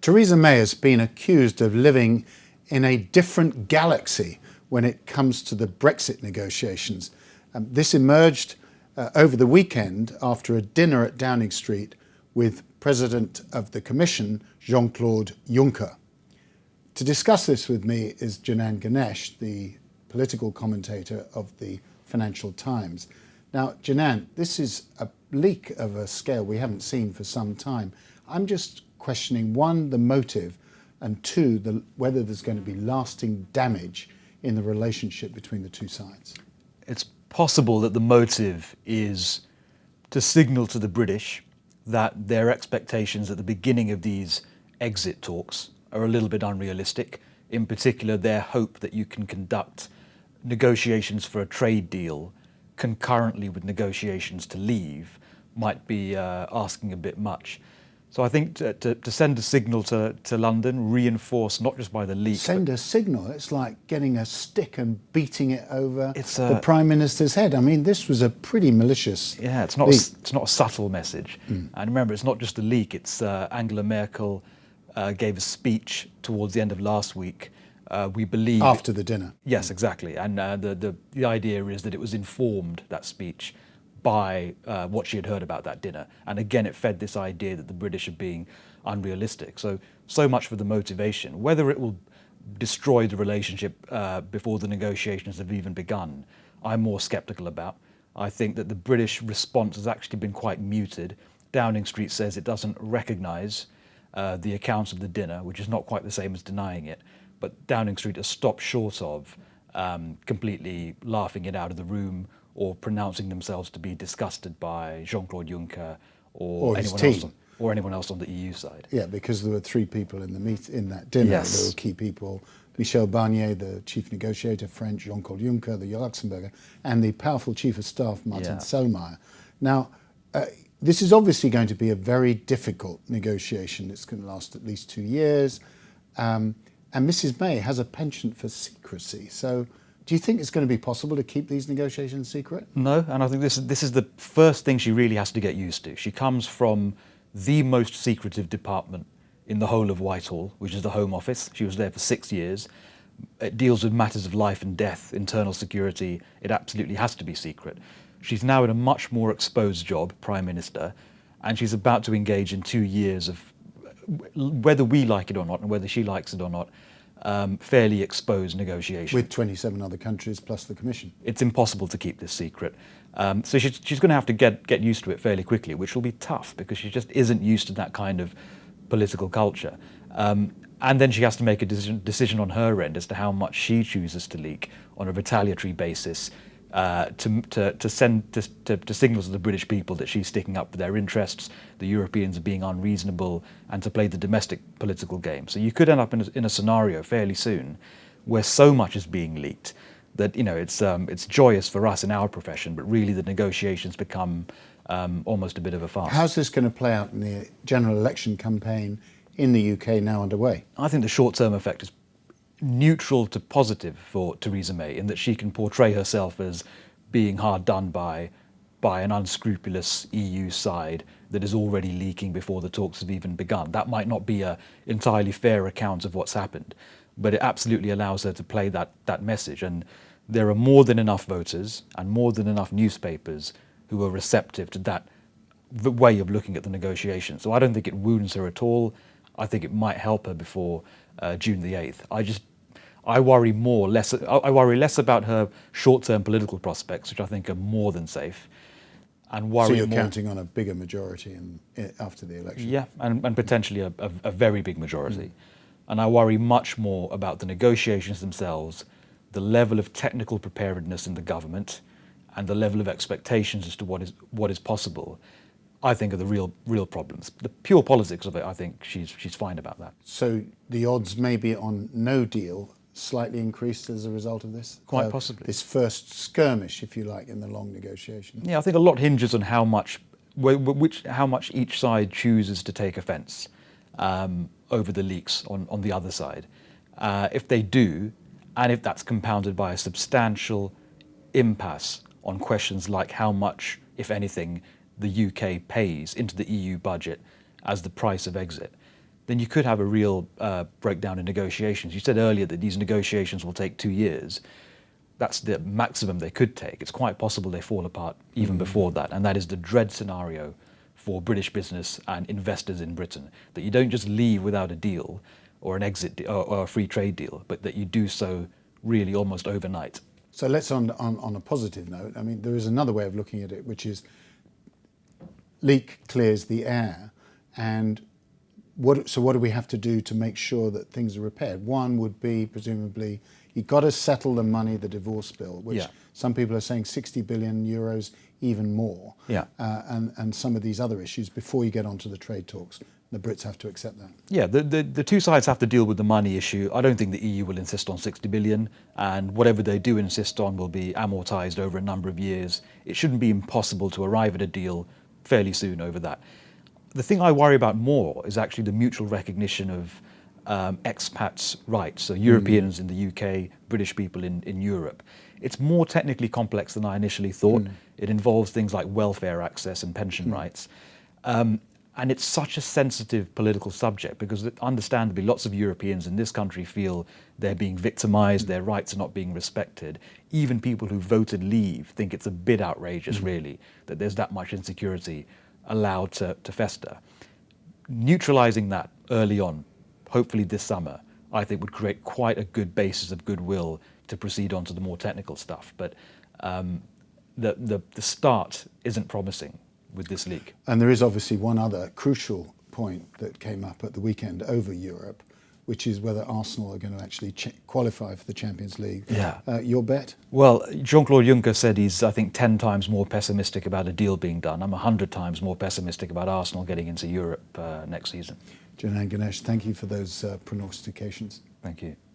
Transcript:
Theresa May has been accused of living in a different galaxy when it comes to the Brexit negotiations. This emerged over the weekend after a dinner at Downing Street with President of the Commission, Jean-Claude Juncker. To discuss this with me is Janan Ganesh, the political commentator of the Financial Times. Now, Janan, this is a leak of a scale we haven't seen for some time. I'm just questioning, one, the motive, and two, whether there's going to be lasting damage in the relationship between the two sides. It's possible that the motive is to signal to the British that their expectations at the beginning of these exit talks are a little bit unrealistic. In particular, their hope that you can conduct negotiations for a trade deal concurrently with negotiations to leave might be asking a bit much. So I think to send a signal to London, reinforced not just by the leak. Send a signal? It's like getting a stick and beating it over the Prime Minister's head. I mean, this was a pretty malicious Yeah, it's not a subtle message. And remember, it's not just a leak. It's Angela Merkel gave a speech towards the end of last week. We believe after the dinner. Yes, exactly. And the idea is that it was informed, that speech, by what she had heard about that dinner. And again, it fed this idea that the British are being unrealistic. So much for the motivation. Whether it will destroy the relationship before the negotiations have even begun, I'm more sceptical about. I think that the British response has actually been quite muted. Downing Street says it doesn't recognise the accounts of the dinner, which is not quite the same as denying it. But Downing Street has stopped short of completely laughing it out of the room or pronouncing themselves to be disgusted by Jean-Claude Juncker or anyone else on the EU side. Yeah, because there were three people in that dinner. Yes. There were key people: Michel Barnier, the chief negotiator, French; Jean-Claude Juncker, the Luxembourger, and the powerful chief of staff, Martin Selmayr. Now, this is obviously going to be a very difficult negotiation. It's going to last at least 2 years. And Mrs May has a penchant for secrecy. So do you think it's going to be possible to keep these negotiations secret? No, and I think this is the first thing she really has to get used to. She comes from the most secretive department in the whole of Whitehall, which is the Home Office. She was there for 6 years. It deals with matters of life and death, internal security. It absolutely has to be secret. She's now in a much more exposed job, Prime Minister, and she's about to engage in 2 years of, whether we like it or not and whether she likes it or not, fairly exposed negotiation. With 27 other countries plus the Commission. It's impossible to keep this secret. So she's going to have to get used to it fairly quickly, which will be tough because she just isn't used to that kind of political culture. And then she has to make a decision on her end as to how much she chooses to leak on a retaliatory basis to signal to the British people that she's sticking up for their interests, the Europeans are being unreasonable, and to play the domestic political game. So you could end up in a scenario fairly soon where so much is being leaked that it's joyous for us in our profession, but really the negotiations become almost a bit of a farce. How's this going to play out in the general election campaign in the UK now underway? I think the short-term effect is neutral to positive for Theresa May in that she can portray herself as being hard done by an unscrupulous EU side that is already leaking before the talks have even begun. That might not be an entirely fair account of what's happened, but it absolutely allows her to play that message. And there are more than enough voters and more than enough newspapers who are receptive to that way of looking at the negotiation. So I don't think it wounds her at all. I think it might help her before June the 8th. I worry less about her short-term political prospects, which I think are more than safe, and worry So you're more, counting on a bigger majority after the election? Yeah, and potentially a very big majority. And I worry much more about the negotiations themselves, the level of technical preparedness in the government, and the level of expectations as to what is possible. I think are the real problems. The pure politics of it, I think she's fine about that. So the odds maybe on no deal slightly increased as a result of this? Quite possibly. This first skirmish, if you like, in the long negotiation. Yeah, I think a lot hinges on how much each side chooses to take offence over the leaks on the other side. If they do, and if that's compounded by a substantial impasse on questions like how much, if anything, the UK pays into the EU budget as the price of exit, then you could have a real breakdown in negotiations. You said earlier that these negotiations will take 2 years. That's the maximum they could take. It's quite possible they fall apart even before that, and that is the dread scenario for British business and investors in Britain, that you don't just leave without a deal or an exit or a free trade deal, but that you do so really almost overnight. So let's on a positive note. I mean, there is another way of looking at it, which is leak clears the air, and what do we have to do to make sure that things are repaired? One would be presumably you've got to settle the money, the divorce bill, which some people are saying 60 billion euros, even more, and some of these other issues before you get onto the trade talks. The Brits have to accept that. Yeah, the two sides have to deal with the money issue. I don't think the EU will insist on 60 billion, and whatever they do insist on will be amortised over a number of years. It shouldn't be impossible to arrive at a deal fairly soon over that. The thing I worry about more is actually the mutual recognition of expats' rights, so Europeans in the UK, British people in Europe. It's more technically complex than I initially thought. It involves things like welfare access and pension rights. And it's such a sensitive political subject because understandably lots of Europeans in this country feel they're being victimised, their rights are not being respected. Even people who voted leave think it's a bit outrageous really that there's that much insecurity allowed to fester. Neutralising that early on, hopefully this summer, I think would create quite a good basis of goodwill to proceed on to the more technical stuff. But the start isn't promising with this leak. And there is obviously one other crucial point that came up at the weekend over Europe, which is whether Arsenal are going to actually qualify for the Champions League. Yeah. Your bet? Well, Jean-Claude Juncker said he's, I think, 10 times more pessimistic about a deal being done. I'm 100 times more pessimistic about Arsenal getting into Europe next season. Janan, Ganesh, thank you for those prognostications. Thank you.